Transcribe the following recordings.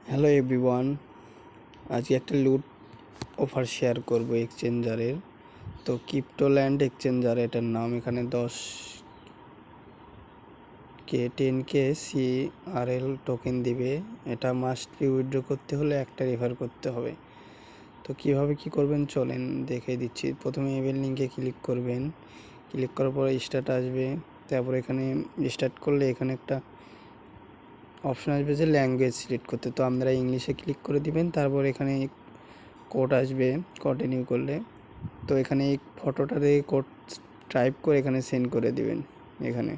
Hello everyone, আজকে একটা লুট অফার শেয়ার করব এক্সচেঞ্জারের। তো ক্রিপ্টোল্যান্ড এক্সচেঞ্জার এটার নাম। এখানে 10K CRL টোকেন দিবে। এটা মাস্ট বি উইথড্র করতে হলে একটা রেফার করতে হবে। তো কিভাবে কি করবেন চলেন দেখিয়ে দিচ্ছি। প্রথমে ইমেল লিঙ্কে ক্লিক করবেন। ক্লিক করার পরে স্টার্ট আসবে। তারপর এখানে স্টার্ট করলে এখানে একটা অপশন আসবে যে ল্যাঙ্গুয়েজ সিলেক্ট করতে। তো আপনারা ইংলিশে ক্লিক করে দিবেন। তারপর এখানে কোড আসবে, কন্টিনিউ করলে। তো এখানে এই ফটোটাতে কোড টাইপ করে এখানে সেন্ড করে দিবেন। এখানে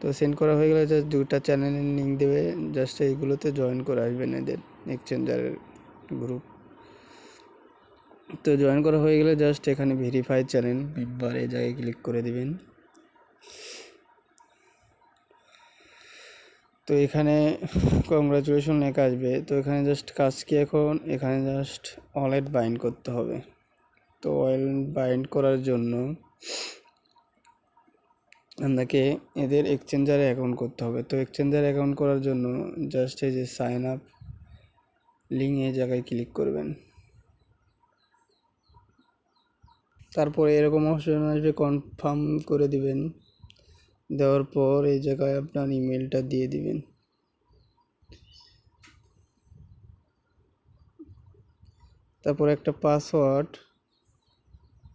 তো সেন্ড করা হয়ে গেলে জাস্ট দুটা চ্যানেলের লিঙ্ক দেবে, জাস্ট এইগুলোতে জয়েন করে আসবেন এদের এক্সচেঞ্জারের গ্রুপ। তো জয়েন করা হয়ে গেলে জাস্ট এখানে ভেরিফাই চ্যানেল মেম্বার এই জায়গায় ক্লিক করে দিবেন। তো এখানে কংগ্রাচুলেশন লেখা আসবে। তো এখানে জাস্ট কাজ কি, এখন এখানে জাস্ট ওয়ালেট বাইন্ড করতে হবে। তো ওয়ালেট বাইন্ড করার জন্য আপনাকে এদের এক্সচেঞ্জারে অ্যাকাউন্ট করতে হবে। তো এক্সচেঞ্জারে অ্যাকাউন্ট করার জন্য জাস্ট এই যে সাইন আপ লিঙ্ক এই জায়গায় ক্লিক করবেন। তারপরে এরকম অপশন আসবে, কনফার্ম করে দিবেন। দেওয়ার পর এই জায়গায় আপনার ইমেলটা দিয়ে দিবেন। তারপর একটা পাসওয়ার্ড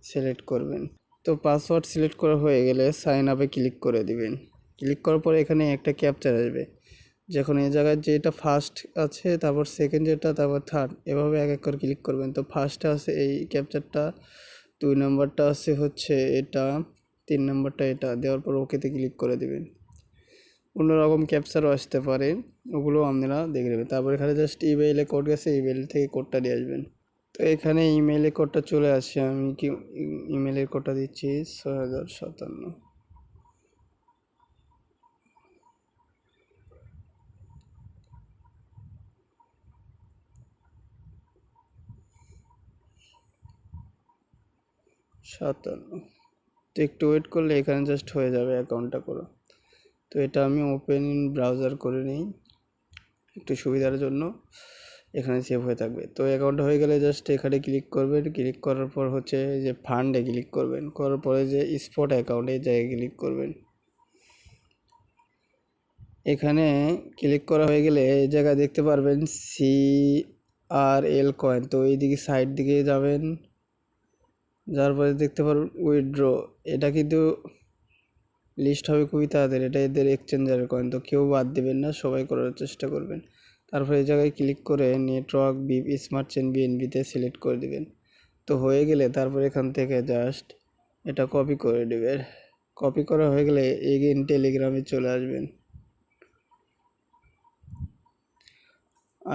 সিলেক্ট করবেন। তো পাসওয়ার্ড সিলেক্ট করা হয়ে গেলে সাইন আপে ক্লিক করে দিবেন। ক্লিক করার পরে এখানে একটা ক্যাপচার আসবে। যখন এই জায়গায় যেটা ফার্স্ট আছে, তারপর সেকেন্ড যেটা, তারপর থার্ড, এভাবে এক এক করে ক্লিক করবেন। তো ফার্স্টে আছে এই ক্যাপচারটা, 2 নম্বরটা আছে হচ্ছে এটা, 3 নম্বরটা এটা। দেওয়ার পর ওকেতে ক্লিক করে দেবেন। অন্যরকম ক্যাপচারও আসতে পারে, ওগুলো আপনারা দেখে নেবেন। তারপর এখানে জাস্ট ইমেইলে কোড গেছে, ইমেইল থেকে কোডটা দিয়ে আসবেন। তো এখানে ইমেইলে কোডটা চলে আসছে, আমি কি ইমেইলের কোডটা দিচ্ছি 6057। তো একটু ওয়েট করলে এখানে জাস্ট হয়ে যাবে অ্যাকাউন্টটা করো। তো এটা আমি ওপেন ইন ব্রাউজার করে নিই একটু সুবিধার জন্য, এখানে সেভ হয়ে থাকবে। তো অ্যাকাউন্ট হয়ে গেলে জাস্ট এখানে ক্লিক করবেন। ক্লিক করার পর হচ্ছে যে ফান্ডে ক্লিক করবেন। করার পরে যে স্পট অ্যাকাউন্ট এই জায়গায় ক্লিক করবেন। এখানে ক্লিক করা হয়ে গেলে এই জায়গায় দেখতে পারবেন CRL কয়েন। তো এইদিকে সাইড দিকে যাবেন, যার পরে দেখতে পারবেন উইথড্র। এটা কিন্তু লিস্ট হবে খুবই তাড়াতাড়ি, এটা এদের এক্সচেঞ্জারের কয়েন। তো কেউ বাদ দেবেন না, সবাই করার চেষ্টা করবেন। তারপরে এই জায়গায় ক্লিক করে নেটওয়ার্ক বিপ স্মার্ট চেন BNB-তে সিলেক্ট করে দেবেন। তো হয়ে গেলে তারপর এখান থেকে জাস্ট এটা কপি করে দেবেন। কপি করা হয়ে গেলে এগেইন টেলিগ্রামে চলে আসবেন।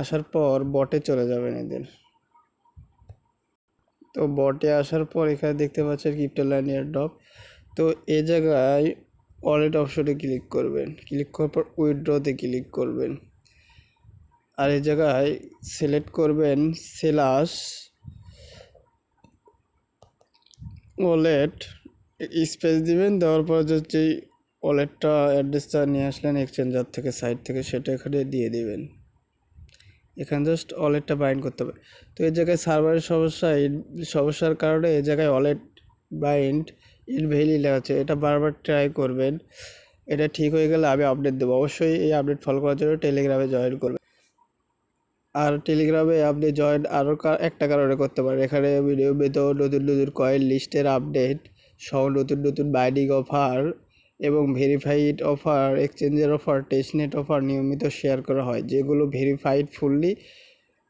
আসার পর বটে চলে যাবেন এদের। তো বটে আসার পর এখানে দেখতে পাচ্ছেন ক্রিপ্টোল্যান্ড এয়ারড্রপ। তো এই জায়গায় ওয়ালেট অপশনে ক্লিক করবেন। ক্লিক করার পর উইথড্রতে ক্লিক করবেন। আর এই জায়গায় সিলেক্ট করবেন সেলাস ওয়ালেট, স্পেস দিবেন। দেওয়ার পর যে ওয়ালেটটা অ্যাড্রেসটা নিয়ে আসলেন এক্সচেঞ্জার থেকে, সাইট থেকে, সেটা এখানে দিয়ে দিবেন। এখানে জাস্ট ওয়ালেটটা বাইন্ড করতে হবে। তো এই জায়গায় সার্ভারের সমস্যার কারণে এই জায়গায় ওয়ালেট বাইন্ড ইনভ্যালিড লেখা আছে। এটা বারবার ট্রাই করবেন। এটা ঠিক হয়ে গেলে আমি আপডেট দেবো। অবশ্যই এই আপডেট ফলো করার জন্য টেলিগ্রামে জয়েন করবেন। আর টেলিগ্রামে আপনি জয়েন আরও একটা কারণে করতে পারেন। এখানে ভিডিও পেতেও নতুন নতুন কয়েন লিস্টের আপডেট সহ নতুন নতুন বাইন্ডিং অফার এবং ভেরিফাইড অফার, এক্সচেঞ্জের অফার, টেস্টনেট অফার নিয়মিত শেয়ার করা হয়। যেগুলো ভেরিফাইড ফুললি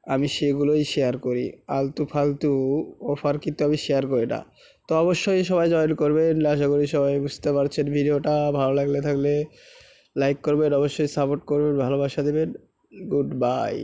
আমি সেগুলোই শেয়ার করি। আলতু ফালতু অফার কিন্তু আমি শেয়ার করি না। তো অবশ্যই সবাই জয়েন করবেন। আশা করি সবাই বুঝতে পারছেন। ভিডিওটা ভালো থাকলে লাইক করবেন, অবশ্যই সাপোর্ট করবেন, ভালোবাসা দেবেন। Good bye.